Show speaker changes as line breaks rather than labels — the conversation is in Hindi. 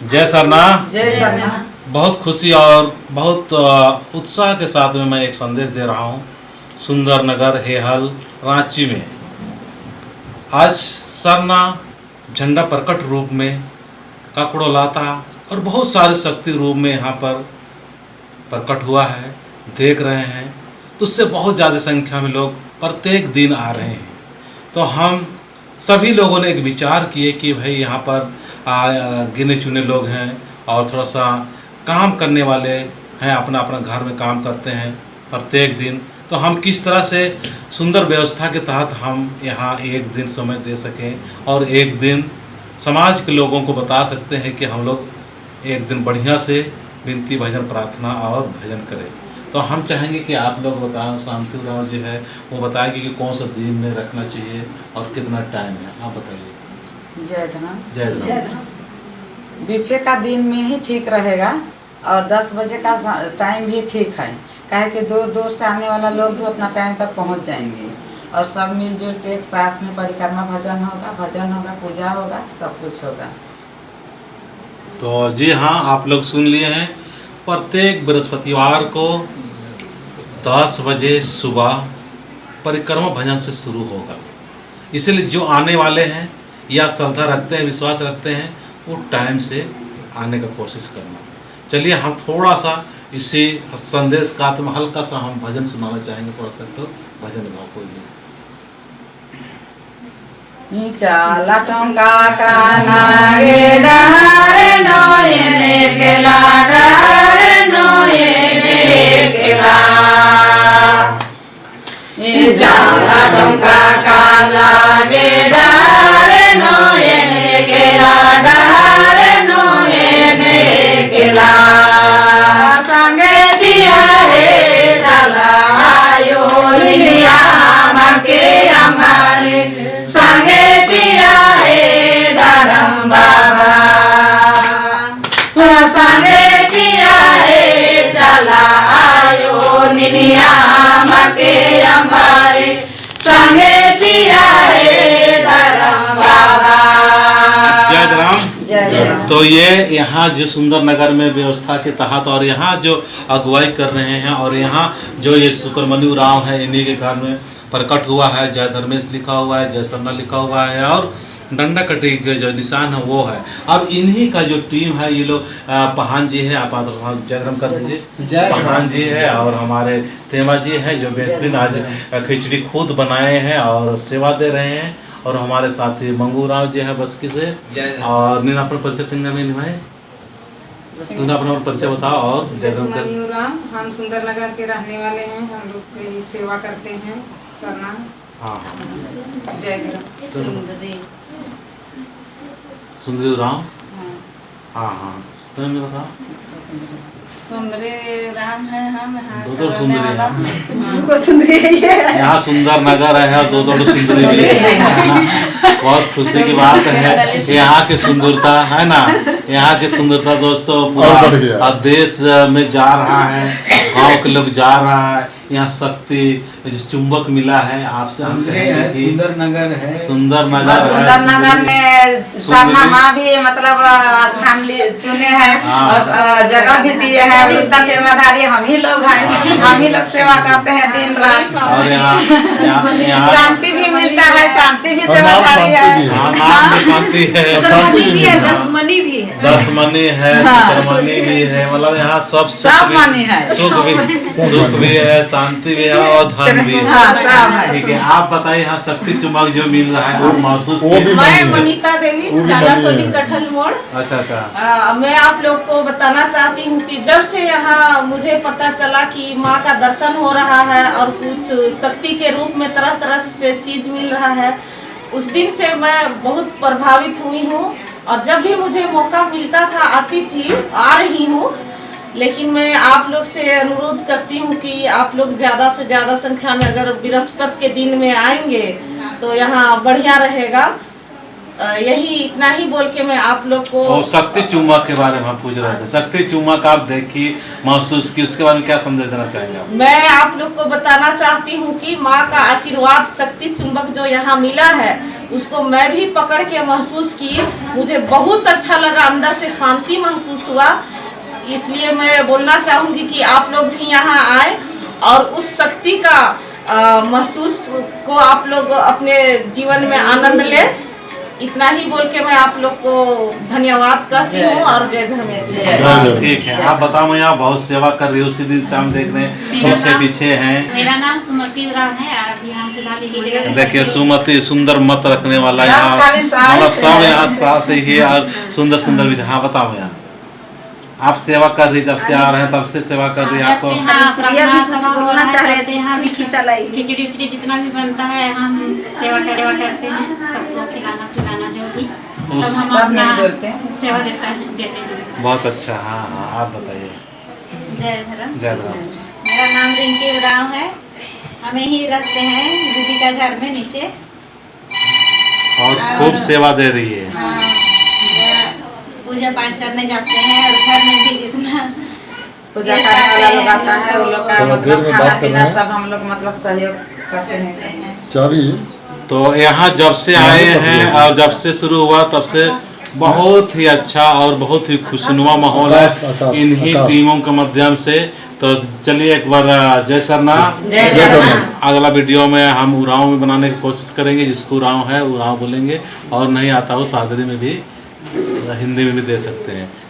जय सरना।
जय सरना।
बहुत खुशी और बहुत उत्साह के साथ में मैं एक संदेश दे रहा हूँ। सुंदर नगर हेहल रांची में आज सरना झंडा प्रकट रूप में काकड़ो लाता और बहुत सारे शक्ति रूप में यहाँ पर प्रकट हुआ है, देख रहे हैं। तो उससे बहुत ज़्यादा संख्या में लोग प्रत्येक दिन आ रहे हैं। तो हम सभी लोगों ने एक विचार किए कि भाई यहाँ पर गिने चुने लोग हैं और थोड़ा सा काम करने वाले हैं, अपना अपना घर में काम करते हैं प्रत्येक दिन। तो हम किस तरह से सुंदर व्यवस्था के तहत हम यहाँ एक दिन समय दे सकें और एक दिन समाज के लोगों को बता सकते हैं कि हम लोग एक दिन बढ़िया से विनती भजन प्रार्थना और भजन करें। तो हम चाहेंगे कि आप लोग बताएं, शांति राव जी है वो बताएंगे कि कौन सा दिन में रखना चाहिए और कितना टाइम है, आप बताइए।
जय धन।
जय धन।
बीफे का दिन में ही ठीक रहेगा और 10 बजे का टाइम भी ठीक है, काहे कि दूर दूर से आने वाला लोग भी उतना टाइम तक पहुंच जाएंगे और सब मिलजुल के एक साथ में परिक्रमा भजन होगा, पूजा होगा, सब कुछ होगा।
तो जी हाँ, आप लोग सुन लिए हैं। प्रत्येक बृहस्पतिवार को 10 बजे सुबह परिक्रमा भजन से शुरू होगा। इसलिए जो आने वाले हैं या श्रद्धा रखते हैं, विश्वास रखते हैं, वो टाइम से आने का कोशिश करना। चलिए हम थोड़ा सा इसी संदेश का तो हल्का सा हम भजन सुनाना चाहेंगे, थोड़ा सा तो भजन गाओ कोई भी।
चाला टोंका का नागे डहरे नोये केला डहरे नोये केला चाला टोंका का नागे डहरे नोये केला डहरे नोये केला संगे जिया रे जाला आयो लिया माके हमारे संगे जिया रे धरम बाबा संगे जिया रे जाला आयो निनिया माके हमारे संगे जिया रे धरम बाबा।
जय राम। तो ये यहाँ जो सुंदर नगर में व्यवस्था के तहत और यहाँ जो अगुवाई कर रहे हैं और यहाँ जो ये सुक्रमणि राव है, इन्हीं के घर में प्रकट हुआ है। जय धर्मेश लिखा हुआ है, जय सरना लिखा हुआ है और डंडा कटी के जो निशान है वो है। और इन्हीं का जो टीम है, ये लोग पहान जी है, आप जयग्राम कर दीजिए। पहान जी है और हमारे तेमा जी है जो बेहतरीन आज खिचड़ी खुद बनाए हैं और सेवा दे रहे हैं। और हमारे साथी मंगू राव जी है बस्की से। और नीना अपना परिचय तेंगा में निभाए, तूने अपना परिचय बताओ। और
राम, हम सुंदर नगर के रहने वाले हैं, हम लोग की सेवा करते हैं सरना।
हाँ
जय
सुंदरी राम। हाँ तुम्हें बताओ।
सुंदरी राम है हम
दो सुंदरी है।
सुंदरी
यहाँ सुंदर नगर है और दो सुंदरी भी है। बहुत खुशी की बात है। यहाँ की सुंदरता है ना, यहाँ की सुंदरता दोस्तों पूरा देश में जा रहा है, गांव के लोग जा रहा है। यहाँ शक्ति जो चुंबक मिला है, आपसे हम चाहेंगे कि
सुंदर नगर है,
सुंदर
नगर में सरना माँ भी मतलब स्थान चुने हैं और जगह भी दिए हैं। इसका सेवाधारी हम ही लोग हैं, हम ही लोग सेवा करते हैं दिन रात।
और यहाँ
शांति भी मिलता है, शांति भी सेवाधारी है,
शांति है,
दसमनी भी है,
दसमनी है, सुक्रमणि भी है। मतलब यहाँ सब
मनी है,
सुख भी है, शांति भी है और धन भी है। ठीक है, आप बताइए यहाँ शक्ति चुम्बक जो मिल रहा है आप महसूस
मैं मनीता देवी, चाला टोली कठल मोड़।
अच्छा।
मैं आप लोग को बताना चाहती हूँ कि जब से यहाँ मुझे पता चला कि माँ का दर्शन हो रहा है और कुछ शक्ति के रूप में तरह तरह से चीज मिल रहा है, उस दिन से मैं बहुत प्रभावित हुई हूँ। और जब भी मुझे मौका मिलता था आती थी, आ रही हूँ। लेकिन मैं आप लोग से अनुरोध करती हूँ कि आप लोग ज़्यादा से ज़्यादा संख्या में अगर बृहस्पति के दिन में आएंगे तो यहाँ बढ़िया रहेगा। यही इतना ही बोल के मैं आप लोग को।
और शक्ति चुम्बक के बारे में हम पूछ रहे थे। शक्ति चुम्बक आप देखी, महसूस की, उसके बारे में क्या संदेश देना चाहेंगे आप?
मैं आप लोग को बताना चाहती हूँ कि माँ का आशीर्वाद शक्ति चुम्बक जो यहाँ मिला है उसको मैं भी पकड़ के महसूस की, मुझे बहुत अच्छा लगा, अंदर से शांति महसूस हुआ। इसलिए मैं बोलना चाहूँगी कि आप लोग भी यहाँ आए और उस शक्ति का महसूस को आप लोग अपने जीवन में आनंद ले। इतना ही बोल के मैं आप लोग को धन्यवाद कहती हूँ और जय धर्मेश।
ठीक है, आप बताओ। मैं यहाँ बहुत सेवा कर रही हूँ, उसी दिन से हम देख रहे हैं पीछे हैं।
मेरा नाम सुमति उराव है और अभी हम फिलहाल यही
देखिए सुमति, सुंदर मत रखने वाला
सब
यहाँ,
खाली साड़ी
मतलब
से
सब
है।
यहाँ सास ही है और सुंदर सुंदर भी। हाँ बताओ यहाँ, आप सेवा कर रही, जब से आ रहे हैं तब से सेवा कर रही है आपको।
प्रिया भी कुछ बोलना चाह रहे थे। यहाँ भी खिचड़ी उचड़ी जितना भी बनता है हम सेवा करते हैं, सबको खिलाना पिलाना जो भी सब हम
सब
अपना
मिलजुल के
सेवा देते हैं।
बहुत अच्छा। हाँ हाँ, आप बताइए।
जय धर्म।
जय राम।
मेरा नाम रिंकी उराव है, हम यहीं रहते हैं दीदी का घर में नीचे।
और खूब सेवा दे रही है।
हाँ, पूजा पाठ करने जाते हैं और घर में भी जितना
पूजा करने वाला लोग आता है, वो लोग का मतलब खाना पीना सब हम लोग मतलब सहयोग करते हैं।
चाबी
तो यहाँ जब से आए हैं और जब से शुरू हुआ तब से बहुत ही अच्छा और बहुत ही खुशनुमा माहौल है इन्हीं टीमों के माध्यम से। तो चलिए एक बार जय सरना।
जय सरना।
अगला वीडियो में हम उरांव में बनाने की कोशिश करेंगे, जिसको उरांव है उरांव बोलेंगे, और नहीं आता हो सादरी में भी, हिंदी में भी दे सकते हैं।